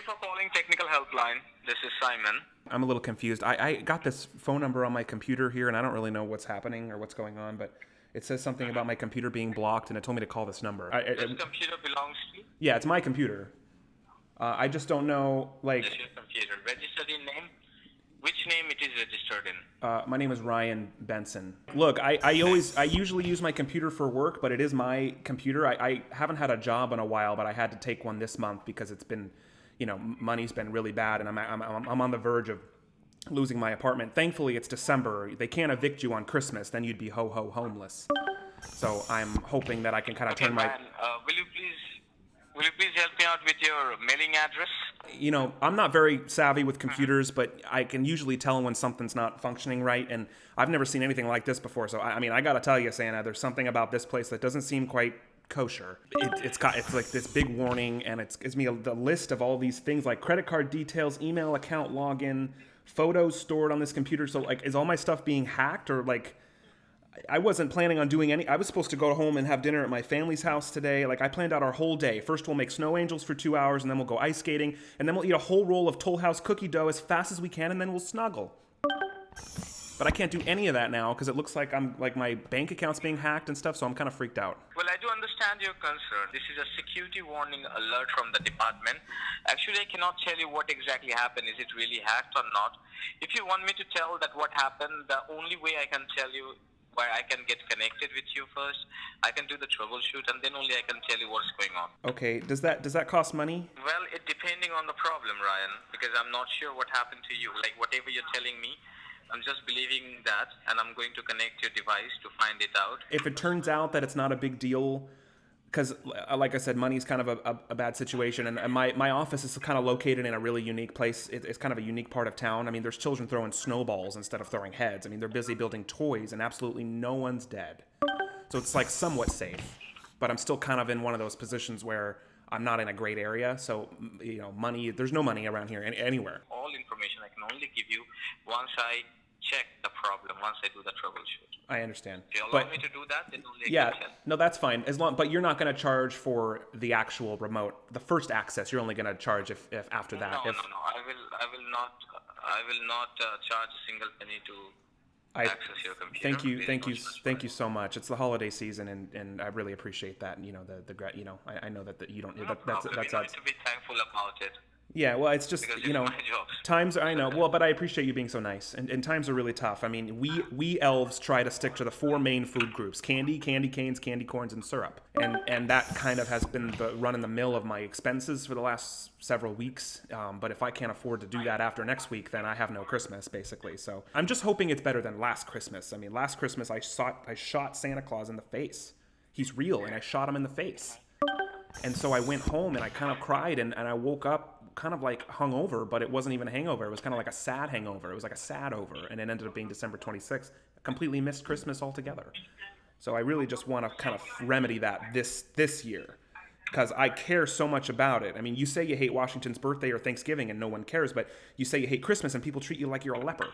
for calling technical helpline. This is Simon. I'm a little confused. I got this phone number on my computer here, and I don't really know what's happening or what's going on, but it says something about my computer being blocked, and it told me to call this number. This computer belongs to you? Yeah, it's my computer. I just don't know, like... This is your computer. Registered in name? Which name it is registered in? My name is Ryan Benson. Look, I usually use my computer for work, but it is my computer. I haven't had a job in a while, but I had to take one this month because it's been, money's been really bad, and I'm on the verge of losing my apartment. Thankfully, it's December. They can't evict you on Christmas, then you'd be ho-ho homeless. So I'm hoping that I can kind of turn my... Man, will you please help me out with your mailing address? I'm not very savvy with computers, but I can usually tell when something's not functioning right, and I've never seen anything like this before. So I gotta tell you, Santa, there's something about this place that doesn't seem quite kosher. It's like this big warning, and it gives me the list of all these things like credit card details, email account login, photos stored on this computer. So like, is all my stuff being hacked, or like? I wasn't planning on doing any. I was supposed to go home and have dinner at my family's house today. Like, I planned out our whole day. First, we'll make snow angels for 2 hours, and then we'll go ice skating, and then we'll eat a whole roll of Toll House cookie dough as fast as we can, and then we'll snuggle. But I can't do any of that now because it looks like my bank account's being hacked and stuff, so I'm kind of freaked out. Well, I do understand your concern. This is a security warning alert from the department. Actually, I cannot tell you what exactly happened. Is it really hacked or not? If you want me to tell that what happened, the only way I can tell you where I can get connected with you first, I can do the troubleshoot, and then only I can tell you what's going on. Okay, does that cost money? Well, it depending on the problem, Ryan, because I'm not sure what happened to you. Like, whatever you're telling me, I'm just believing that, and I'm going to connect your device to find it out. If it turns out that it's not a big deal, because like I said, money's kind of a bad situation, and my office is kind of located in a really unique place. It's kind of a unique part of town. I mean, there's children throwing snowballs instead of throwing heads. I mean, they're busy building toys, and absolutely no one's dead. So it's like somewhat safe, but I'm still kind of in one of those positions where I'm not in a great area. So, money, there's no money around here anywhere. All information I can only give you once I check the problem, once I do the troubleshoot. I understand. If you allow me to do that, then only yeah, I can tell. No, that's fine. But you're not going to charge for the actual remote, the first access. You're only going to charge if after that. No. I will not charge a single penny to access your computer. Thank you so much. It's the holiday season, and I really appreciate that. I know that you don't. No problem. You need to be thankful about it. Yeah, well, it's just, Because it's my job. times, I know, well, but I appreciate you being so nice, and times are really tough. I mean, we elves try to stick to the 4 main food groups: candy canes, candy corns, and syrup. And that kind of has been the run-in-the-mill of my expenses for the last several weeks. But if I can't afford to do that after next week, then I have no Christmas, basically. So I'm just hoping it's better than last Christmas. I mean, last Christmas, I shot Santa Claus in the face. He's real, and I shot him in the face. And so I went home, and I kind of cried, and I woke up kind of like hungover, but it wasn't even a hangover. It was kind of like a sad hangover. It was like a sad over, and it ended up being December 26th. I completely missed Christmas altogether. So I really just want to kind of remedy that this year, because I care so much about it. I mean, you say you hate Washington's birthday or Thanksgiving and no one cares, but you say you hate Christmas and people treat you like you're a leper.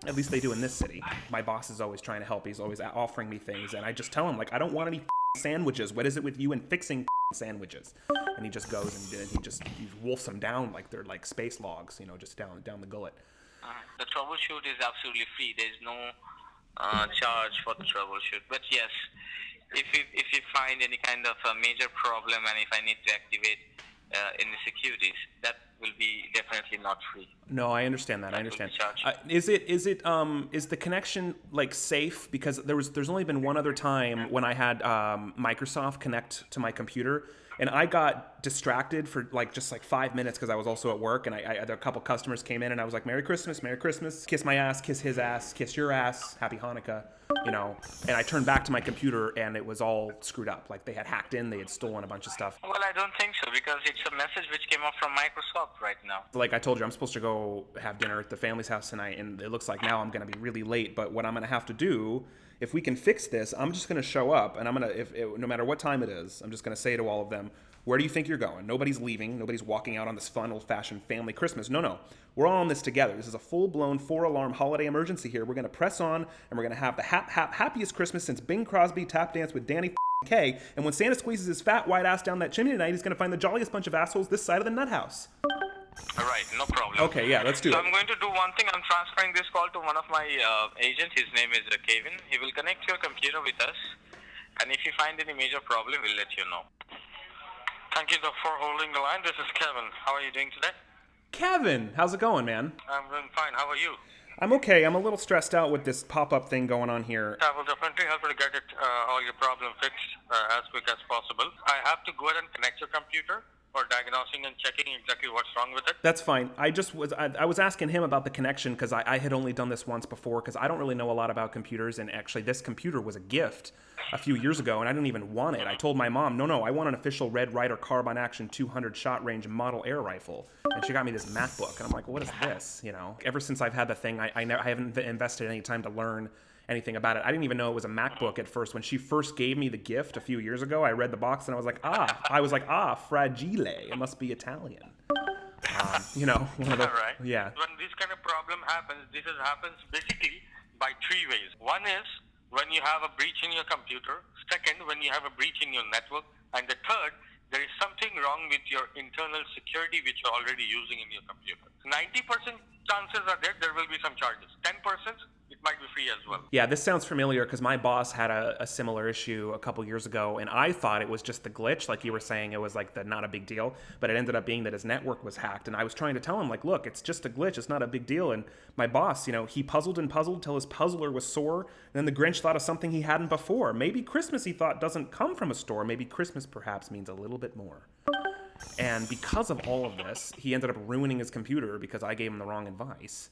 At least they do in this city. My boss is always trying to help. He's always offering me things, and I just tell him, like, I don't want any sandwiches. What is it with you and fixing sandwiches? And he just goes and he wolfs them down like they're like space logs, just down the gullet. The troubleshoot is absolutely free. There's no charge for the troubleshoot. But yes, if you find any kind of a major problem, and if I need to activate any securities, that will be definitely not free. No, I understand that. I understand. Is the connection like safe? Because there's only been one other time when I had Microsoft connect to my computer, and I got distracted for just 5 minutes because I was also at work, and a couple customers came in, and I was like, Merry Christmas, kiss my ass, kiss his ass, kiss your ass, Happy Hanukkah, and I turned back to my computer, and it was all screwed up. Like, they had hacked in, they had stolen a bunch of stuff. Well, I don't think so, because it's a message which came up from Microsoft right now. Like I told you, I'm supposed to go have dinner at the family's house tonight, and it looks like now I'm going to be really late, but what I'm going to have to do, if we can fix this, I'm just going to show up, and I'm going to, no matter what time it is, I'm just going to say to all of them, where do you think you're going? Nobody's leaving. Nobody's walking out on this fun, old-fashioned family Christmas. No. We're all in this together. This is a full-blown 4-alarm holiday emergency here. We're going to press on, and we're going to have the happiest Christmas since Bing Crosby tap danced with Danny Kaye. And when Santa squeezes his fat, white ass down that chimney tonight, he's going to find the jolliest bunch of assholes this side of the nut house. All right, no problem. Okay, yeah, let's do So it. I'm going to do one thing. I'm transferring this call to one of my agents. His name is Kevin. He will connect your computer with us, and if you find any major problem, we'll let you know. Thank you for holding the line. This is Kevin. How are you doing today? Kevin, how's it going, man? I'm doing fine. How are you? I'm okay. I'm a little stressed out with this pop-up thing going on here. I will definitely help you to get all your problem fixed as quick as possible. I have to go ahead and connect your computer for diagnosing and checking exactly what's wrong with it. That's fine. I was asking him about the connection because I had only done this once before because I don't really know a lot about computers, and actually this computer was a gift a few years ago and I didn't even want it. I told my mom, no, I want an official Red Ryder carbine action 200 shot range model air rifle, and she got me this MacBook, and I'm like, well, what is this? You know, ever since I've had the thing, I haven't invested any time to learn anything about it. I didn't even know it was a MacBook at first. When she first gave me the gift a few years ago, I read the box and I was like, fragile. It must be Italian. You know, one of the, All right. yeah. When this kind of problem happens, happens basically by three ways. One is when you have a breach in your computer. Second, when you have a breach in your network. And the third, there is something wrong with your internal security which you're already using in your computer. 90% chances are there will be some charges. 10%, it might be free as well. Yeah, this sounds familiar because my boss had a similar issue a couple years ago, and I thought it was just the glitch, like you were saying, it was like not a big deal, but it ended up being that his network was hacked, and I was trying to tell him, like, look, it's just a glitch, it's not a big deal, and my boss, you know, he puzzled and puzzled till his puzzler was sore, and then the Grinch thought of something he hadn't before. Maybe Christmas, he thought, doesn't come from a store. Maybe Christmas perhaps means a little bit more. And because of all of this, he ended up ruining his computer because I gave him the wrong advice.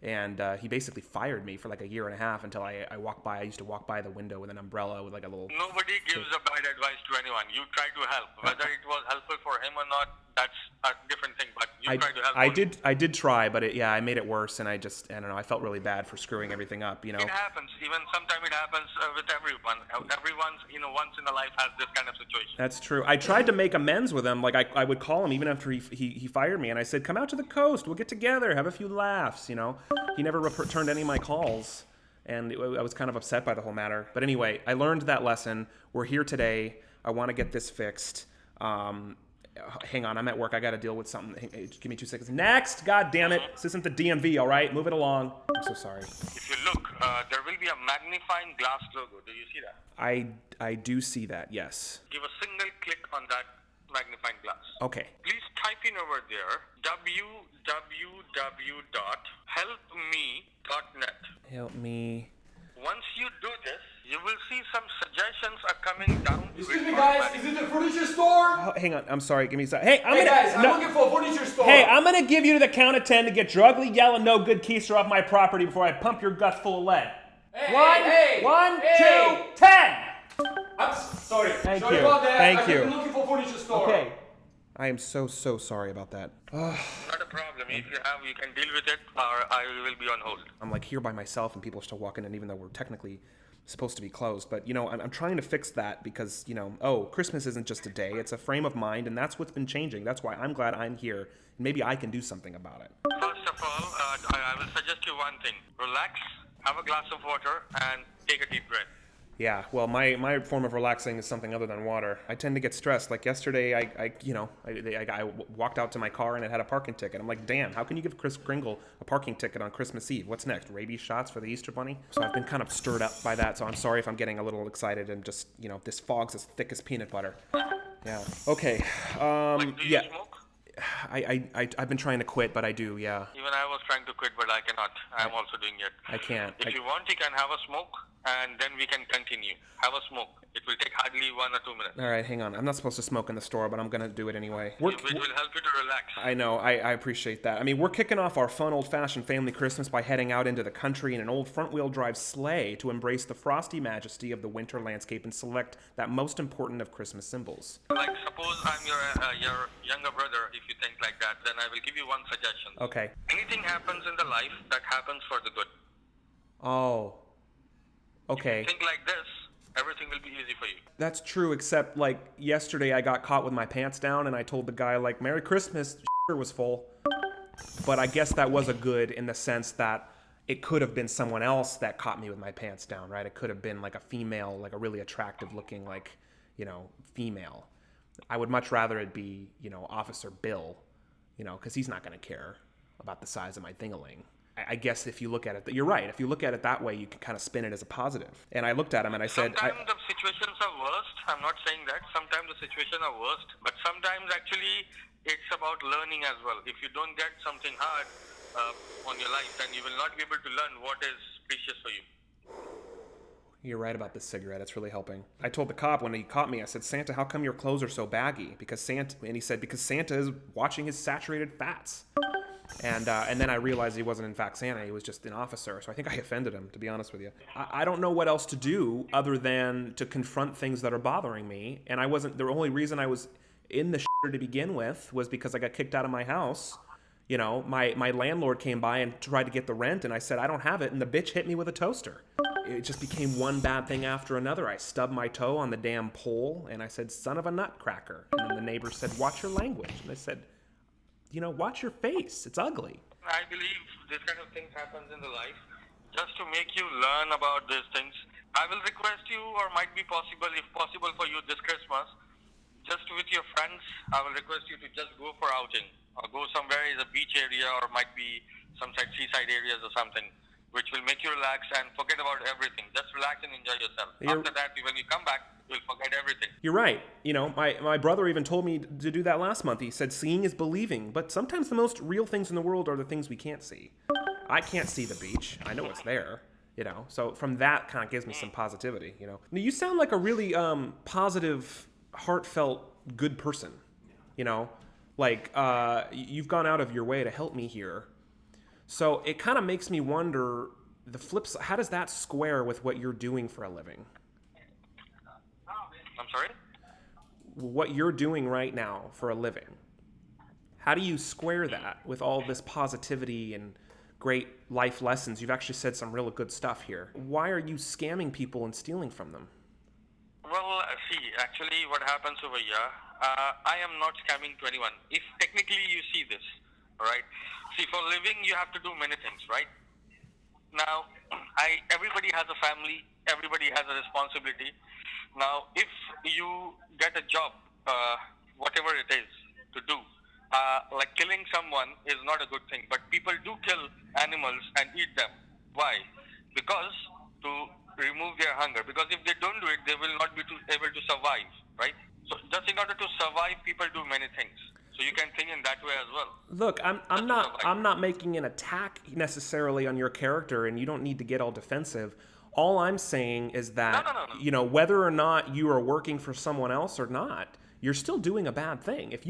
And he basically fired me for like a year and a half until I walked by. I used to walk by the window with an umbrella with like a little... Nobody gives a bad advice to anyone. You try to help. Whether it was helpful for him or not, that's a different thing. But you try to help. I did try, but I made it worse, and I don't know. I felt really bad for screwing everything up. You know. It happens. Even sometimes it happens with everyone. Everyone's once in a life has this kind of situation. That's true. I tried to make amends with him. Like I would call him even after he fired me, and I said, "Come out to the coast. We'll get together, have a few laughs." You know. He never returned any of my calls, and I was kind of upset by the whole matter. But anyway, I learned that lesson. We're here today. I want to get this fixed. Hang on, I'm at work. I got to deal with something. Give me 2 seconds. Next! God damn it. This isn't the DMV, all right? Move it along. I'm so sorry. If you look, there will be a magnifying glass logo. Do you see that? I do see that, yes. Give a single click on that magnifying glass. Okay. Please type in over there www.helpme.net. Help me. Once you do this, you will see some suggestions are coming down. Excuse me, guys. Is it a furniture store? Oh, hang on. I'm sorry. Give me a second. Hey, Hey, guys. I'm looking for a furniture store. Hey, I'm going to give you to the count of 10 to get drugly yelling no good keister off my property before I pump your guts full of lead. Hey, One, hey, one, hey. 2, 10. I'm sorry. Thank sorry you. about that. Thank I've you. been looking for a furniture store. Okay. I am so sorry about that. Not a problem. If you have, you can deal with it, or I will be on hold. I'm like here by myself and people are still walking in even though we're technically supposed to be closed. But, you know, I'm trying to fix that because, you know, Christmas isn't just a day. It's a frame of mind, and that's what's been changing. That's why I'm glad I'm here, and maybe I can do something about it. First of all, I will suggest you one thing. Relax, have a glass of water, and take a deep breath. Yeah, well, my form of relaxing is something other than water. I tend to get stressed. Like yesterday, I walked out to my car and it had a parking ticket. I'm like, damn, how can you give Kris Kringle a parking ticket on Christmas Eve? What's next? Rabies shots for the Easter Bunny? So I've been kind of stirred up by that. So I'm sorry if I'm getting a little excited and just, you know, this fog's as thick as peanut butter. Yeah. Okay. Do you Yeah. smoke? I've been trying to quit, but I do. Yeah. Even I was trying to quit, but I cannot. I'm also doing it. I can't. If you want, you can have a smoke, and then we can continue. Have a smoke. It will take hardly 1 or 2 minutes. All right, hang on. I'm not supposed to smoke in the store, but I'm gonna do it anyway. It will help you to relax. I know. I appreciate that. I mean, we're kicking off our fun old-fashioned family Christmas by heading out into the country in an old front-wheel drive sleigh to embrace the frosty majesty of the winter landscape and select that most important of Christmas symbols. Like, suppose I'm your younger brother. If you think like that, then I will give you one suggestion. Okay. Anything happens in the life that happens for the good. Oh. Okay. Think like this, everything will be easy for you. That's true, except, like, yesterday I got caught with my pants down, and I told the guy, like, Merry Christmas, was full. But I guess that was a good in the sense that it could have been someone else that caught me with my pants down, right? It could have been, like, a female, like, a really attractive-looking, like, you know, female. I would much rather it be, you know, Officer Bill because he's not going to care about the size of my ding-a-ling. I guess if you look at it, you're right. If you look at it that way, you can kind of spin it as a positive. And I looked at him and I said, sometimes the situations are worst. I'm not saying that. Sometimes the situations are worst. But sometimes actually it's about learning as well. If you don't get something hard on your life, then you will not be able to learn what is precious for you. You're right about this cigarette. It's really helping. I told the cop when he caught me, I said, Santa, how come your clothes are so baggy? And he said, because Santa is watching his saturated fats. And then I realized he wasn't in fact Santa. He was just an officer. So I think I offended him, to be honest with you. I don't know what else to do other than to confront things that are bothering me. And the only reason I was in the shitter to begin with was because I got kicked out of my house. My landlord came by and tried to get the rent, and I said, I don't have it. And the bitch hit me with a toaster. It just became one bad thing after another. I stubbed my toe on the damn pole, and I said, son of a nutcracker. And then the neighbor said, watch your language. And I said, watch your face. It's ugly. I believe this kind of things happens in the life just to make you learn about these things. I will request you, or might be possible, if possible for you this Christmas, just with your friends, I will request you to just go for outing or go somewhere in a beach area or might be some seaside areas or something, which will make you relax and forget about everything. Just relax and enjoy yourself. After that, when you come back, you'll forget everything. You're right. My brother even told me to do that last month. He said, seeing is believing. But sometimes the most real things in the world are the things we can't see. I can't see the beach. I know it's there. So from that kind of gives me some positivity. Now, you sound like a really positive, heartfelt, good person. You've gone out of your way to help me here. So it kind of makes me wonder the flip side. How does that square with what you're doing for a living? I'm sorry? What you're doing right now for a living. How do you square that with all this positivity and great life lessons? You've actually said some really good stuff here. Why are you scamming people and stealing from them? Well, see, actually what happens over here, I am not scamming to anyone. If technically you see this, right? See, for living, you have to do many things, right? Now, everybody has a family, everybody has a responsibility. Now, if you get a job, whatever it is, to do, like killing someone is not a good thing, but people do kill animals and eat them. Why? Because to remove their hunger. Because if they don't do it, they will not be able to survive, right? So just in order to survive, people do many things. So you can think in that way as well. Look, I'm not making an attack necessarily on your character, and you don't need to get all defensive. All I'm saying is that No. Whether or not you are working for someone else or not, you're still doing a bad thing. If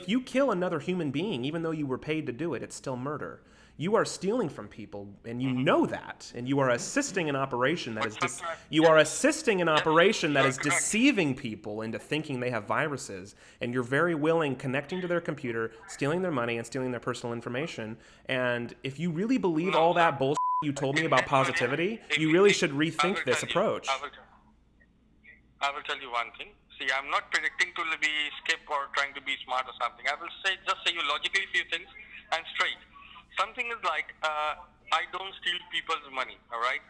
you kill another human being, even though you were paid to do it, it's still murder. You are stealing from people, and you know that, and you are assisting an operation that is deceiving people into thinking they have viruses, and you're very willing connecting to their computer, stealing their money, and stealing their personal information. And if you really believe all that bullshit you told me about positivity, you really should rethink this approach. I will tell you one thing. See, I'm not predicting to be skip or trying to be smart or something. I will just say you logically few things and straight. Something is like, I don't steal people's money, all right?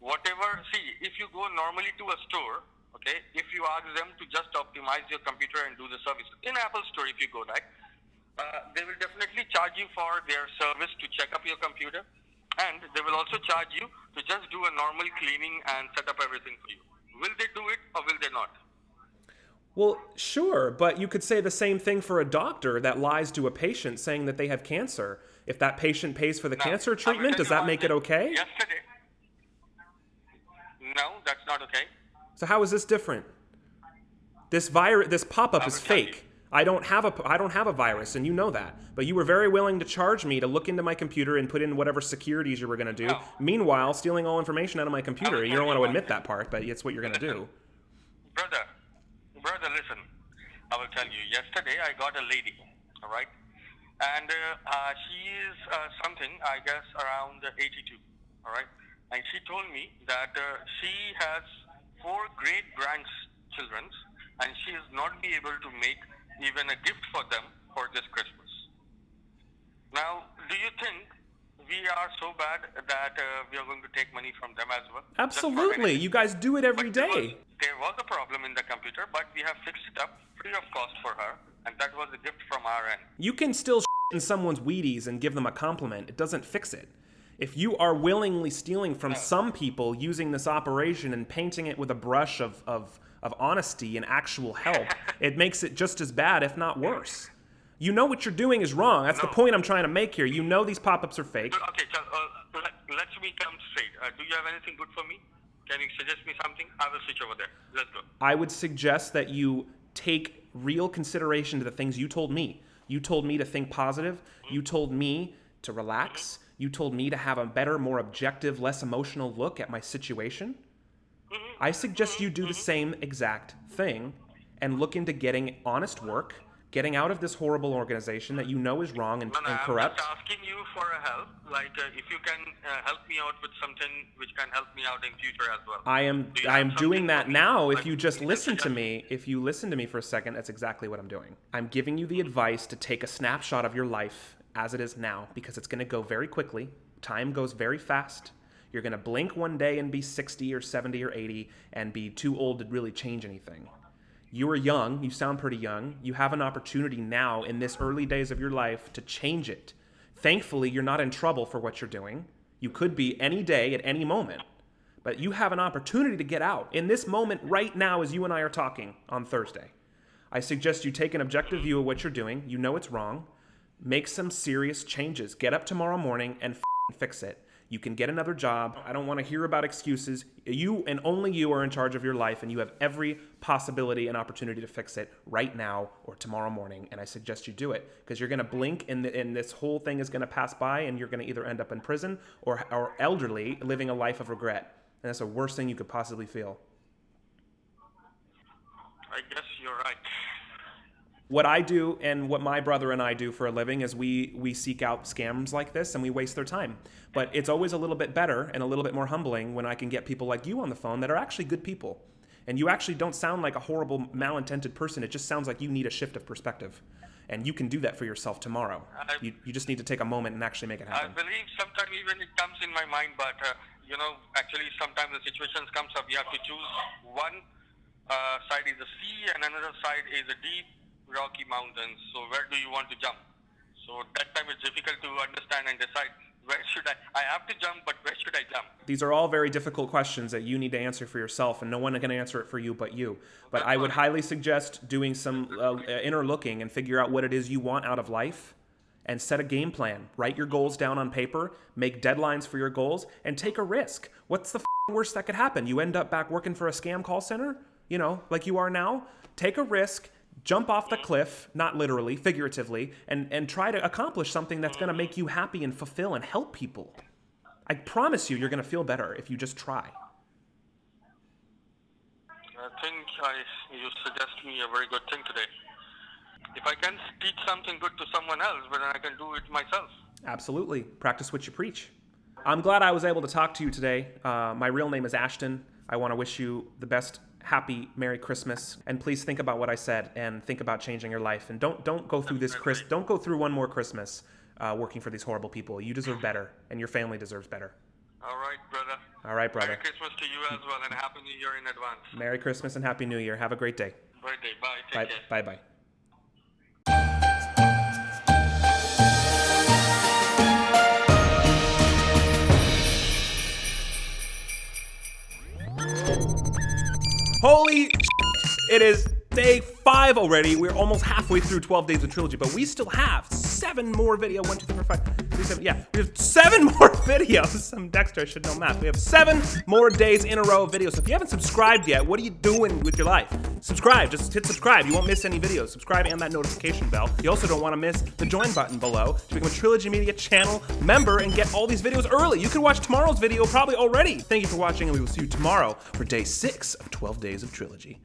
Whatever, see, if you go normally to a store, okay, if you ask them to just optimize your computer and do the service, in Apple Store, if you go like, they will definitely charge you for their service to check up your computer, and they will also charge you to just do a normal cleaning and set up everything for you. Will they do it or will they not? Well, sure, but you could say the same thing for a doctor that lies to a patient saying that they have cancer. If that patient pays for the cancer treatment, does that make it okay? Yesterday. No, that's not okay. So how is this different? This pop-up is fake. I don't have a virus, and you know that. But you were very willing to charge me to look into my computer and put in whatever securities you were going to do. No. Meanwhile, stealing all information out of my computer. You don't want to admit that part, but it's what you're going to do. Brother, listen. I will tell you. Yesterday, I got a lady, all right? And she is something, I guess, around 82, all right? And she told me that she has 4 great grandchildren, and she is not be able to make even a gift for them for this Christmas. Now, do you think we are so bad that we are going to take money from them as well? Absolutely. You guys do it every day. There was a problem in the computer, but we have fixed it up free of cost for her, and that was a gift from our end. You can still in someone's Wheaties and give them a compliment, it doesn't fix it. If you are willingly stealing from some people using this operation and painting it with a brush of honesty and actual help, it makes it just as bad, if not worse. You know what you're doing is wrong. That's the point I'm trying to make here. You know these pop-ups are fake. Okay, let me come straight. Do you have anything good for me? Can you suggest me something? I will switch over there. Let's go. I would suggest that you take real consideration to the things you told me. You told me to think positive. You told me to relax. You told me to have a better, more objective, less emotional look at my situation. I suggest you do the same exact thing and look into getting honest work, getting out of this horrible organization that you know is wrong and corrupt. I'm just asking you for a help. Like, if you can help me out with something which can help me out in future as well. I am doing that now. If you just listen to me, if you listen to me for a second, that's exactly what I'm doing. I'm giving you the advice to take a snapshot of your life as it is now, because it's going to go very quickly. Time goes very fast. You're going to blink one day and be 60 or 70 or 80 and be too old to really change anything. You are young. You sound pretty young. You have an opportunity now in this early days of your life to change it. Thankfully, you're not in trouble for what you're doing. You could be any day at any moment. But you have an opportunity to get out in this moment right now as you and I are talking on Thursday. I suggest you take an objective view of what you're doing. You know it's wrong. Make some serious changes. Get up tomorrow morning and fix it. You can get another job. I don't want to hear about excuses. You and only you are in charge of your life, and you have every possibility and opportunity to fix it right now or tomorrow morning, and I suggest you do it, because you're going to blink and this whole thing is going to pass by, and you're going to either end up in prison or elderly living a life of regret, and that's the worst thing you could possibly feel. I guess you're right. What I do and what my brother and I do for a living is we seek out scams like this and we waste their time. But it's always a little bit better and a little bit more humbling when I can get people like you on the phone that are actually good people. And you actually don't sound like a horrible, malintended person. It just sounds like you need a shift of perspective. And you can do that for yourself tomorrow. You just need to take a moment and actually make it happen. I believe sometimes even it comes in my mind, but, actually sometimes the situations comes up. You have to choose one side is the sea and another side is the deep rocky mountains. So where do you want to jump? So that time it's difficult to understand and decide where should I have to jump, but where should I jump? These are all very difficult questions that you need to answer for yourself, and no one can answer it for you but you. But I would highly suggest doing some inner looking and figure out what it is you want out of life and set a game plan. Write your goals down on paper, make deadlines for your goals, and take a risk. What's the worst that could happen? You end up back working for a scam call center, like you are now? Take a risk. Jump off the cliff, not literally, figuratively, and try to accomplish something that's going to make you happy and fulfill and help people. I promise you're going to feel better if you just try. I think you suggest me a very good thing today. If I can teach something good to someone else, but then I can do it myself. Absolutely. Practice what you preach. I'm glad I was able to talk to you today. My real name is Ashton. I want to wish you the best happy Merry Christmas, and please think about what I said and think about changing your life, and don't go through don't go through one more Christmas working for these horrible people. You deserve better, and your family deserves better. All right, brother. All right, brother. Merry Christmas to you as well, and Happy New Year in advance. Merry Christmas and Happy New Year. Have a great day. Great day. Bye. Take care. Bye. Holy shit. It is day 5 already. We're almost halfway through 12 days of Trilogy, but we still have 7 more videos. 1, 2, 3, 4, 5, 6, 7. Yeah, we have 7 more videos. I'm Dexter, I should know math. We have 7 more days in a row of videos. So if you haven't subscribed yet, what are you doing with your life? Subscribe, just hit subscribe. You won't miss any videos. Subscribe and that notification bell. You also don't want to miss the join button below to become a Trilogy Media channel member and get all these videos early. You can watch tomorrow's video probably already. Thank you for watching, and we will see you tomorrow for day 6 of 12 days of Trilogy.